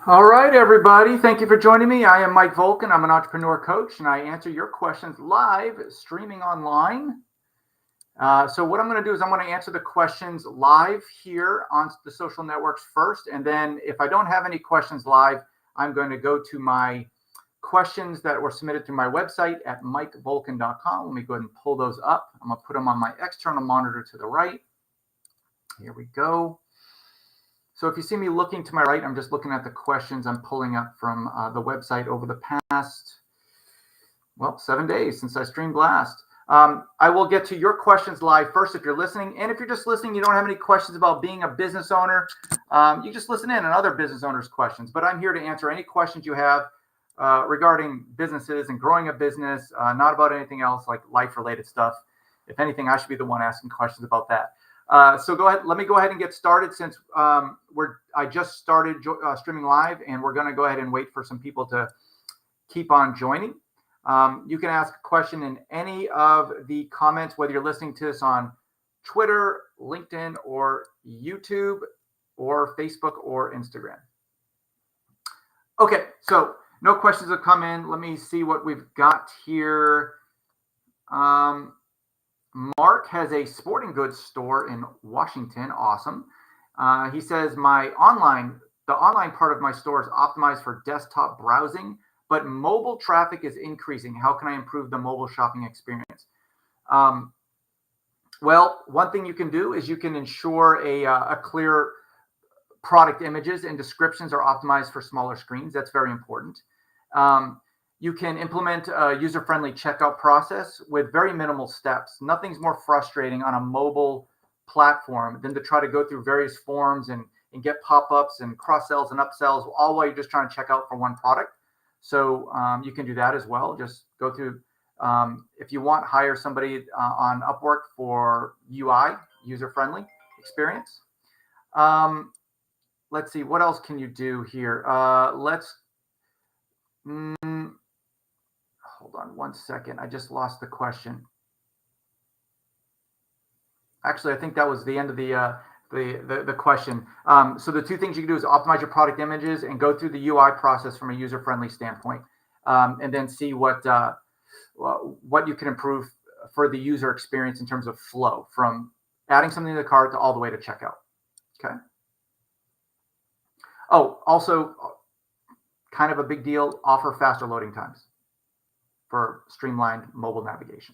All right, everybody. Thank you for joining me. I am Mike Volkan. I'm an entrepreneur coach, and I answer your questions live, streaming online. So what I'm going to do is I'm going to answer the questions live here on the social networks first, and then if I don't have any questions live, I'm going to go to my questions that were submitted through my website at mikevolkan.com. Let me go ahead and pull those up. I'm going to put them on my external monitor to the right. Here we go. So if you see me looking to my right, I'm just looking at the questions I'm pulling up from the website over the past, 7 days since I streamed last. I will get to your questions live first if you're listening. And if you're just listening, you don't have any questions about being a business owner, you just listen in on other business owners' questions. But I'm here to answer any questions you have regarding businesses and growing a business, not about anything else like life-related stuff. If anything, I should be the one asking questions about that. So go ahead. Let me go ahead and get started since I just started streaming live, and we're going to go ahead and wait for some people to keep on joining. You can ask a question in any of the comments, whether you're listening to this on Twitter, LinkedIn, or YouTube, or Facebook, or Instagram. Okay, so no questions have come in. Let me see what we've got here. Mark has a sporting goods store in Washington. Awesome. He says the online part of my store is optimized for desktop browsing, but mobile traffic is increasing. How can I improve the mobile shopping experience? Well, one thing you can do is you can ensure a clear product images and descriptions are optimized for smaller screens. That's very important. You can implement a user-friendly checkout process with very minimal steps. Nothing's more frustrating on a mobile platform than to try to go through various forms and get pop-ups and cross-sells and upsells, all while you're just trying to check out for one product. So you can do that as well. Just go through, if you want, hire somebody on Upwork for UI, user-friendly experience. Let's see, what else can you do here? Hold on one second. I just lost the question. Actually, I think that was the end of the question. So the two things you can do is optimize your product images and go through the UI process from a user-friendly standpoint, and then see what you can improve for the user experience in terms of flow from adding something to the cart to all the way to checkout. Okay. Oh, also kind of a big deal, offer faster loading times for streamlined mobile navigation.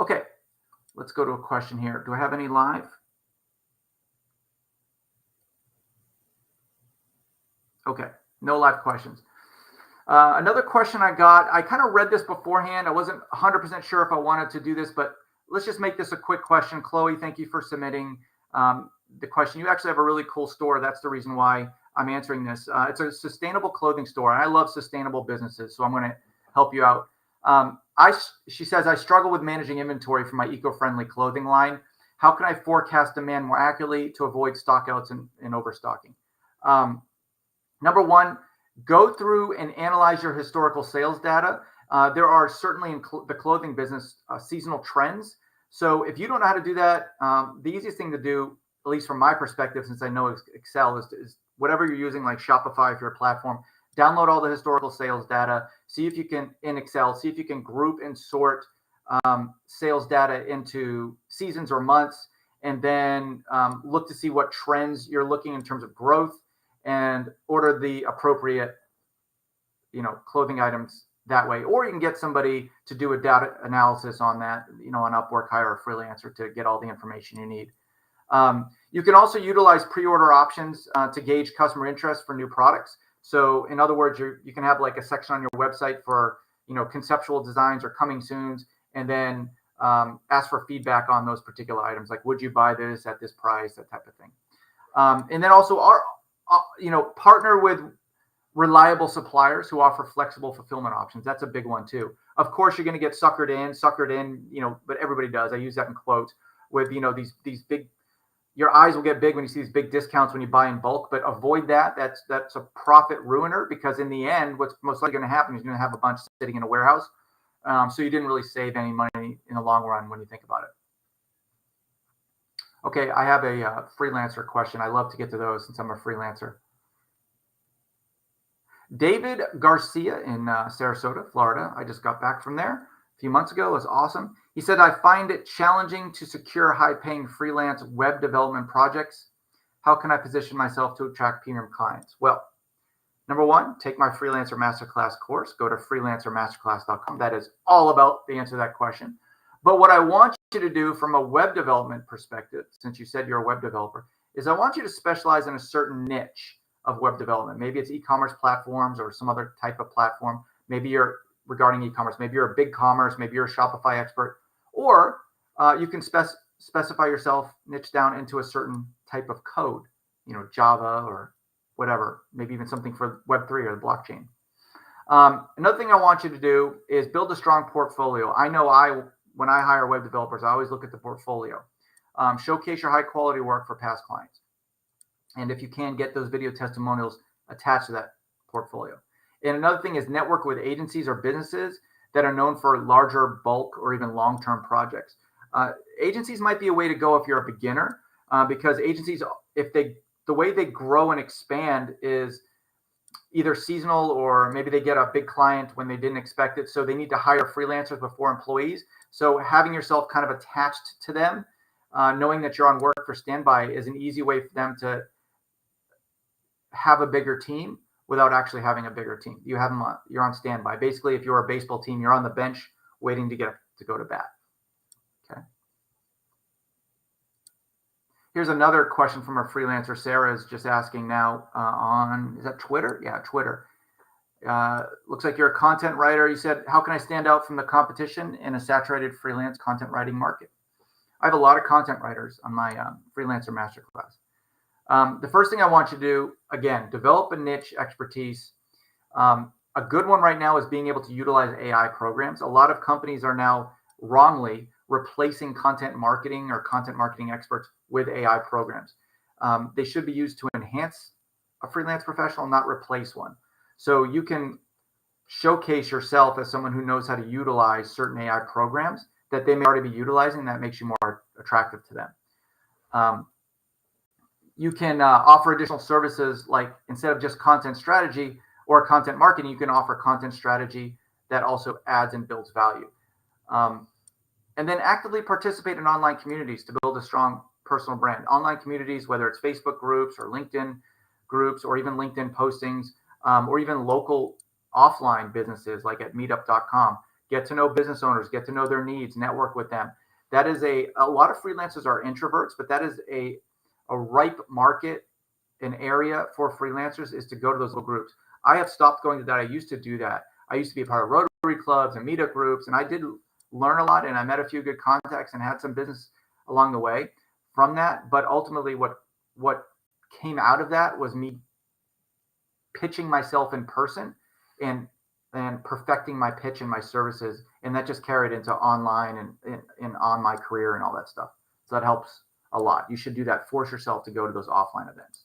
Okay, let's go to a question here. Do I have any live? Okay, no live questions. Another question I got, I kind of read this beforehand. I wasn't 100% sure if I wanted to do this, but let's just make this a quick question. Chloe, thank you for submitting the question. You actually have a really cool store. That's the reason why I'm answering this. It's a sustainable clothing store, and I love sustainable businesses, so I'm going to help you out. She says, I struggle with managing inventory for my eco-friendly clothing line. How can I forecast demand more accurately to avoid stockouts and overstocking? Number one, go through and analyze your historical sales data. There are certainly in the clothing business seasonal trends. So if you don't know how to do that, the easiest thing to do, at least from my perspective, since I know Excel, is whatever you're using, like Shopify, if you're a platform, download all the historical sales data, see if you can, in Excel, see if you can group and sort sales data into seasons or months, and then look to see what trends you're looking in terms of growth and order the appropriate, clothing items that way. Or you can get somebody to do a data analysis on that, on Upwork, hire a freelancer to get all the information you need. You can also utilize pre-order options to gauge customer interest for new products. So in other words, you can have like a section on your website for, conceptual designs or coming soons, and then ask for feedback on those particular items. Like, would you buy this at this price, that type of thing. And then also partner with reliable suppliers who offer flexible fulfillment options. That's a big one too. Of course, you're going to get suckered in, but everybody does. I use that in quotes with, these big, your eyes will get big when you see these big discounts when you buy in bulk, but avoid that. That's a profit ruiner, because in the end, what's most likely going to happen is you're going to have a bunch sitting in a warehouse. So you didn't really save any money in the long run when you think about it. Okay, I have a freelancer question. I love to get to those since I'm a freelancer. David Garcia in Sarasota, Florida. I just got back from there a few months ago. It was awesome. He said, I find it challenging to secure high-paying freelance web development projects. How can I position myself to attract premium clients? Well, number one, take my Freelancer Masterclass course. Go to freelancermasterclass.com. That is all about the answer to that question. But what I want you to do from a web development perspective, since you said you're a web developer, is I want you to specialize in a certain niche of web development. Maybe it's e-commerce platforms or some other type of platform. Maybe you're regarding e-commerce. Maybe you're a BigCommerce. Maybe you're a Shopify expert. Or you can specify yourself, niche down into a certain type of code, Java or whatever, maybe even something for Web3 or the blockchain. Another thing I want you to do is build a strong portfolio. I know when I hire web developers, I always look at the portfolio. Showcase your high quality work for past clients. And if you can, get those video testimonials attached to that portfolio. And another thing is network with agencies or businesses that are known for larger bulk or even long-term projects. Agencies might be a way to go if you're a beginner, because agencies, the way they grow and expand is either seasonal, or maybe they get a big client when they didn't expect it. So they need to hire freelancers before employees. So having yourself kind of attached to them, knowing that you're on work for standby, is an easy way for them to have a bigger team without actually having a bigger team. You're on standby. Basically, if you're a baseball team, you're on the bench waiting to go to bat. Okay. Here's another question from our freelancer. Sarah is just asking now is that Twitter? Yeah, Twitter. Looks like you're a content writer. You said, how can I stand out from the competition in a saturated freelance content writing market? I have a lot of content writers on my Freelancer Masterclass. The first thing I want you to do, again, develop a niche expertise. A good one right now is being able to utilize AI programs. A lot of companies are now wrongly replacing content marketing or content marketing experts with AI programs. They should be used to enhance a freelance professional, not replace one. So you can showcase yourself as someone who knows how to utilize certain AI programs that they may already be utilizing. That makes you more attractive to them. You can offer additional services, like instead of just content strategy or content marketing, you can offer content strategy that also adds and builds value. And then actively participate in online communities to build a strong personal brand. Online communities, whether it's Facebook groups or LinkedIn groups or even LinkedIn postings, or even local offline businesses like at meetup.com. Get to know business owners, get to know their needs, network with them. That is a lot of freelancers are introverts, but that is a ripe market, an area for freelancers is to go to those little groups. I have stopped going to that. I used to do that. I used to be a part of Rotary clubs and meetup groups, and I did learn a lot, and I met a few good contacts and had some business along the way from that. But ultimately what came out of that was me pitching myself in person and perfecting my pitch and my services, and that just carried into online and on my career and all that stuff. So that helps a lot. You should do that. Force yourself to go to those offline events.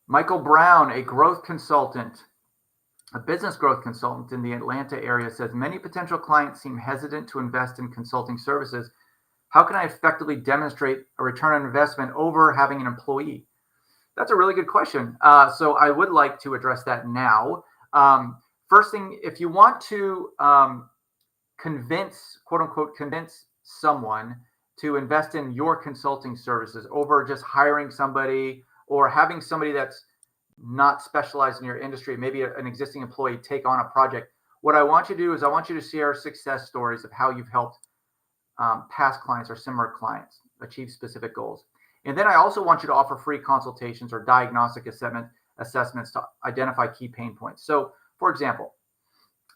Michael Brown, a growth consultant, a business growth consultant in the Atlanta area, says many potential clients seem hesitant to invest in consulting services. How can I effectively demonstrate a return on investment over having an employee? That's a really good question. So I would like to address that now. First thing, if you want to quote unquote, convince someone to invest in your consulting services over just hiring somebody or having somebody that's not specialized in your industry, maybe an existing employee, take on a project, what I want you to do is I want you to share success stories of how you've helped past clients or similar clients achieve specific goals. And then I also want you to offer free consultations or diagnostic assessments to identify key pain points. So, for example,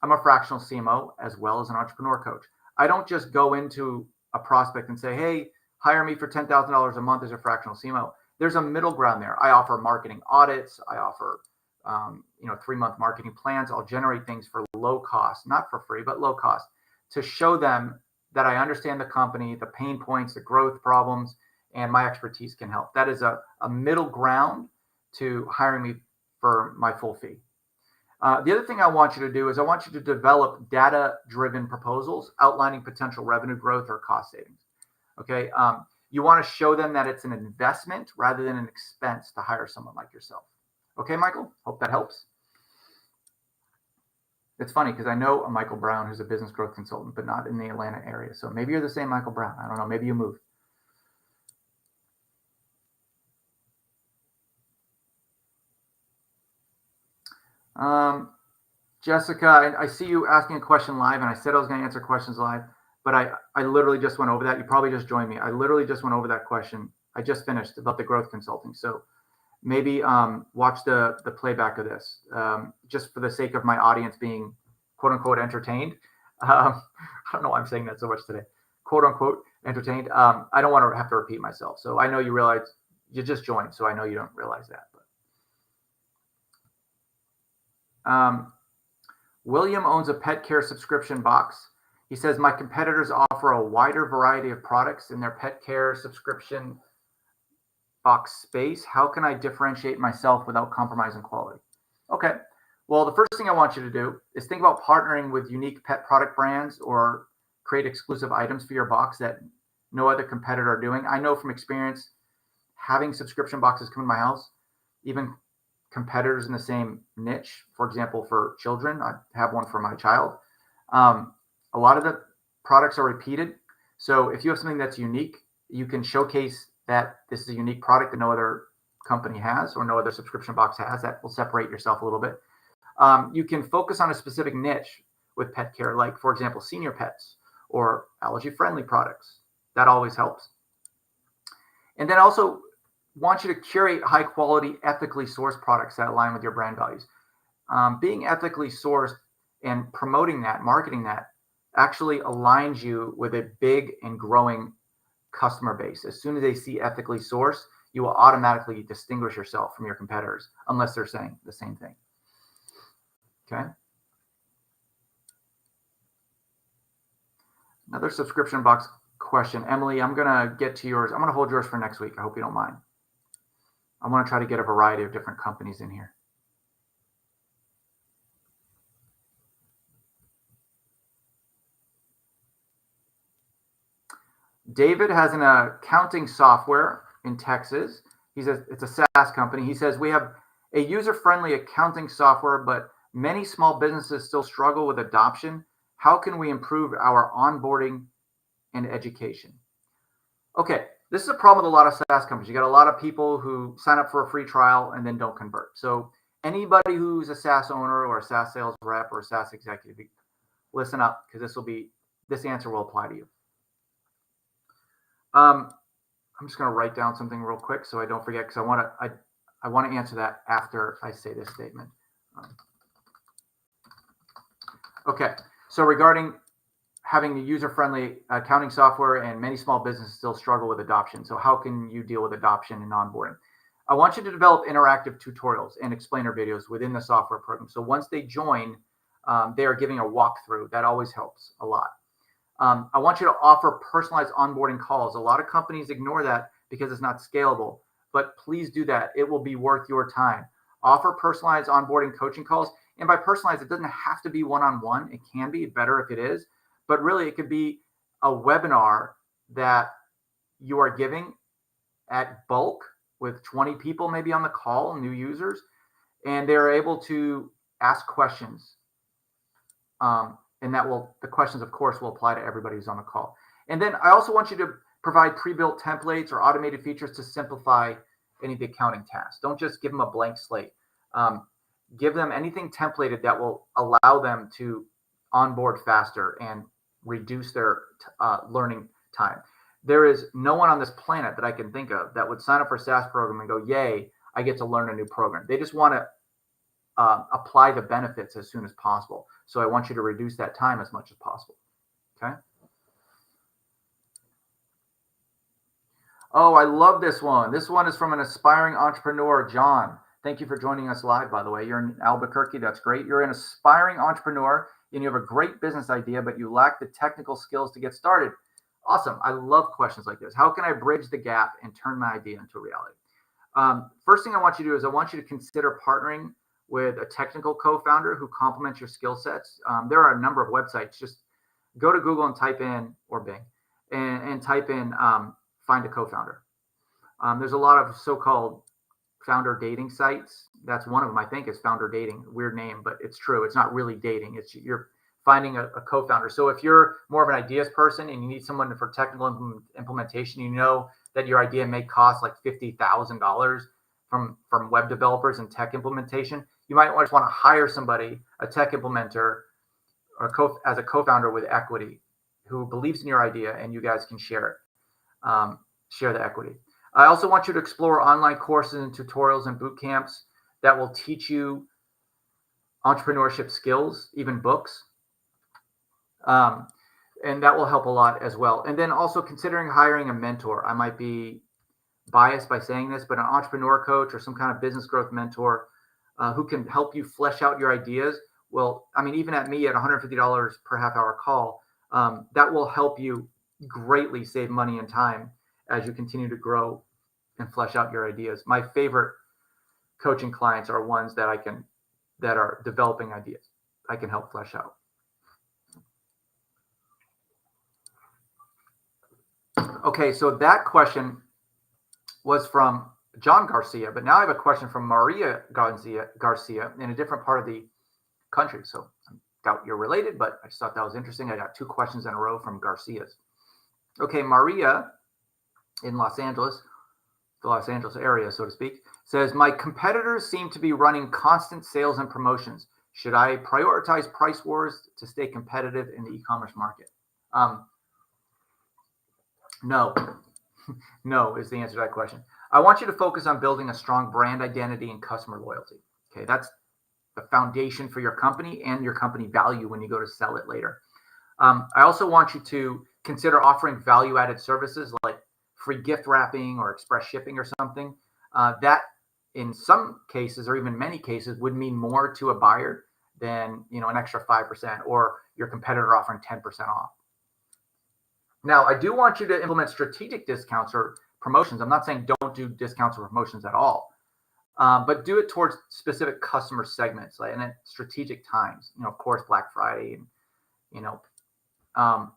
I'm a fractional CMO as well as an entrepreneur coach. I don't just go into a prospect and say, hey, hire me for $10,000 a month as a fractional CMO. There's a middle ground there. I offer marketing audits. I offer 3-month marketing plans. I'll generate things for low cost, not for free, but low cost, to show them that I understand the company, the pain points, the growth problems, and my expertise can help. That is a middle ground to hiring me for my full fee. The other thing I want you to do is I want you to develop data-driven proposals outlining potential revenue growth or cost savings. Okay. You want to show them that it's an investment rather than an expense to hire someone like yourself. Okay, Michael? Hope that helps. It's funny because I know a Michael Brown who's a business growth consultant, but not in the Atlanta area. So maybe you're the same Michael Brown. I don't know. Maybe you moved. Jessica, I see you asking a question live, and I said I was going to answer questions live, but I literally just went over that. You probably just joined me. I literally just went over that question. I just finished about the growth consulting. So maybe watch the playback of this, just for the sake of my audience being quote unquote entertained. I don't know why I'm saying that so much today. Quote unquote entertained. I don't want to have to repeat myself. So I know you realize you just joined, so I know you don't realize that. But William owns a pet care subscription box. He says, my competitors offer a wider variety of products in their pet care subscription box space. How can I differentiate myself without compromising quality? Okay. Well, the first thing I want you to do is think about partnering with unique pet product brands or create exclusive items for your box that no other competitor are doing. I know from experience, having subscription boxes come to my house, even competitors in the same niche, for example, for children, I have one for my child. A lot of the products are repeated. So if you have something that's unique, you can showcase that this is a unique product that no other company has or no other subscription box has. That will separate yourself a little bit. You can focus on a specific niche with pet care, like, for example, senior pets or allergy-friendly products. That always helps. And then also want you to curate high-quality, ethically sourced products that align with your brand values. Being ethically sourced and promoting that, marketing that, actually aligns you with a big and growing customer base. As soon as they see ethically sourced, you will automatically distinguish yourself from your competitors, unless they're saying the same thing. Okay. Another subscription box question. Emily, I'm going to get to yours. I'm going to hold yours for next week. I hope you don't mind. I want to try to get a variety of different companies in here. David has an accounting software in Texas. He says it's a SaaS company. He says we have a user-friendly accounting software, but many small businesses still struggle with adoption. How can we improve our onboarding and education? Okay, this is a problem with a lot of SaaS companies. You got a lot of people who sign up for a free trial and then don't convert. So anybody who's a SaaS owner or a SaaS sales rep or a SaaS executive, listen up, because this answer will apply to you. I'm just going to write down something real quick so I don't forget, because I want to answer that after I say this statement. Okay, so regarding having a user-friendly accounting software, and many small businesses still struggle with adoption. So how can you deal with adoption and onboarding? I want you to develop interactive tutorials and explainer videos within the software program. So once they join, they are giving a walkthrough. That always helps a lot. I want you to offer personalized onboarding calls. A lot of companies ignore that because it's not scalable, but please do that. It will be worth your time. Offer personalized onboarding coaching calls. And by personalized, it doesn't have to be one-on-one. It can be better if it is, but really it could be a webinar that you are giving at bulk with 20 people maybe on the call, new users, and they're able to ask questions. And the questions, of course, will apply to everybody who's on the call. And then I also want you to provide pre-built templates or automated features to simplify any of the accounting tasks. Don't just give them a blank slate. Give them anything templated that will allow them to onboard faster and reduce their learning time. There is no one on this planet that I can think of that would sign up for a SaaS program and go, yay, I get to learn a new program. They just want to apply the benefits as soon as possible. So I want you to reduce that time as much as possible. Okay. Oh, I love this one. This one is from an aspiring entrepreneur, John. Thank you for joining us live, by the way. You're in Albuquerque. That's great. You're an aspiring entrepreneur and you have a great business idea, but you lack the technical skills to get started. Awesome. I love questions like this. How can I bridge the gap and turn my idea into reality? First thing I want you to do is I want you to consider partnering with a technical co-founder who complements your skill sets. There are a number of websites. Just go to Google and type in, or Bing, and type in find a co-founder. There's a lot of so-called founder dating sites. That's one of them, I think, is Founder Dating. Weird name, but it's true. It's not really dating. It's you're finding a co-founder. So if you're more of an ideas person and you need someone for technical implementation, you know that your idea may cost like $50,000 from web developers and tech implementation. You might just want to hire somebody, a tech implementer, or as a co-founder with equity, who believes in your idea, and you guys can share it, share the equity. I also want you to explore online courses and tutorials and boot camps that will teach you entrepreneurship skills, even books. And that will help a lot as well. And then also considering hiring a mentor. I might be biased by saying this, but an entrepreneur coach or some kind of business growth mentor who can help you flesh out your ideas. Well, I mean, even at me at $150 per half hour call, that will help you greatly save money and time as you continue to grow and flesh out your ideas. My favorite coaching clients are ones that are developing ideas I can help flesh out. Okay, so that question was from John Garcia, but now I have a question from Maria Garcia in a different part of the country. So I doubt you're related, but I just thought that was interesting. I got 2 questions in a row from Garcias. Okay, Maria in Los Angeles, the Los Angeles area, so to speak, says, my competitors seem to be running constant sales and promotions. Should I prioritize price wars to stay competitive in the e-commerce market? No. No is the answer to that question. I want you to focus on building a strong brand identity and customer loyalty. Okay, that's the foundation for your company and your company value when you go to sell it later. I also want you to consider offering value-added services like free gift wrapping or express shipping or something. That in some cases, or even many cases, would mean more to a buyer than an extra 5% or your competitor offering 10% off. Now, I do want you to implement strategic discounts or promotions. I'm not saying don't do discounts or promotions at all, but do it towards specific customer segments, and at strategic times. Of course, Black Friday and Cyber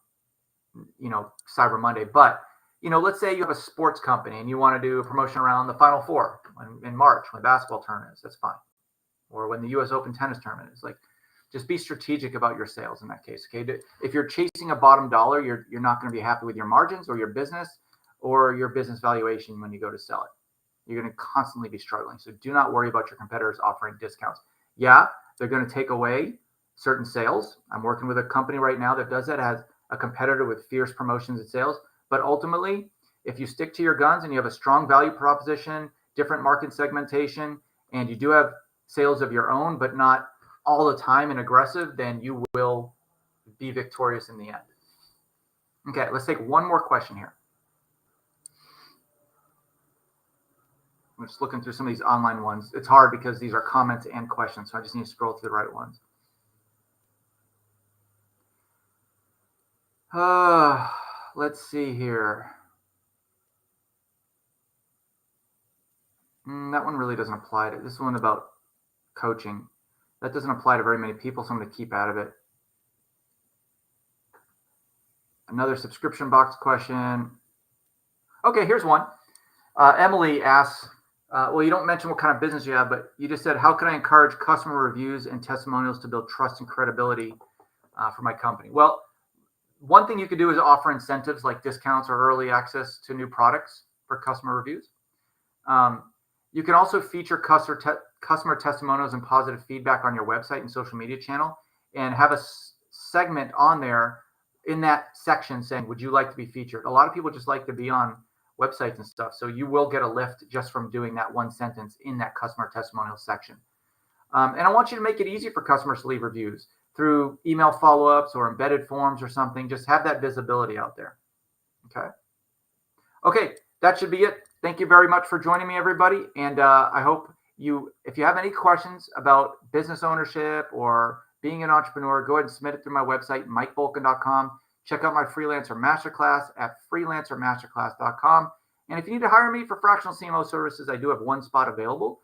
Monday. But let's say you have a sports company and you want to do a promotion around the Final Four in March when basketball tournament is. That's fine, or when the U.S. Open tennis tournament is. Just be strategic about your sales in that case. Okay, if you're chasing a bottom dollar, you're not going to be happy with your margins or your business valuation when you go to sell it. You're going to constantly be struggling. So do not worry about your competitors offering discounts. Yeah, they're going to take away certain sales. I'm working with a company right now that does that, has a competitor with fierce promotions and sales. But ultimately, if you stick to your guns and you have a strong value proposition, different market segmentation, and you do have sales of your own, but not all the time and aggressive, then you will be victorious in the end. Okay, let's take one more question here. I'm just looking through some of these online ones. It's hard because these are comments and questions, so I just need to scroll through the right ones. Let's see here. That one really doesn't apply to this one about coaching. That doesn't apply to very many people, so I'm going to keep out of it. Another subscription box question. Okay, here's one. Emily asks, well, you don't mention what kind of business you have, but you just said, how can I encourage customer reviews and testimonials to build trust and credibility for my company? Well, one thing you could do is offer incentives like discounts or early access to new products for customer reviews. You can also feature customer testimonials and positive feedback on your website and social media channel, and have a segment on there in that section saying, would you like to be featured? A lot of people just like to be on websites and stuff. So you will get a lift just from doing that one sentence in that customer testimonial section. And I want you to make it easy for customers to leave reviews through email follow-ups or embedded forms or something. Just have that visibility out there. Okay, that should be it. Thank you very much for joining me, everybody. And I hope if you have any questions about business ownership or being an entrepreneur, go ahead and submit it through my website, MikeBolkin.com. Check out my Freelancer Masterclass at freelancermasterclass.com. And if you need to hire me for fractional CMO services, I do have one spot available.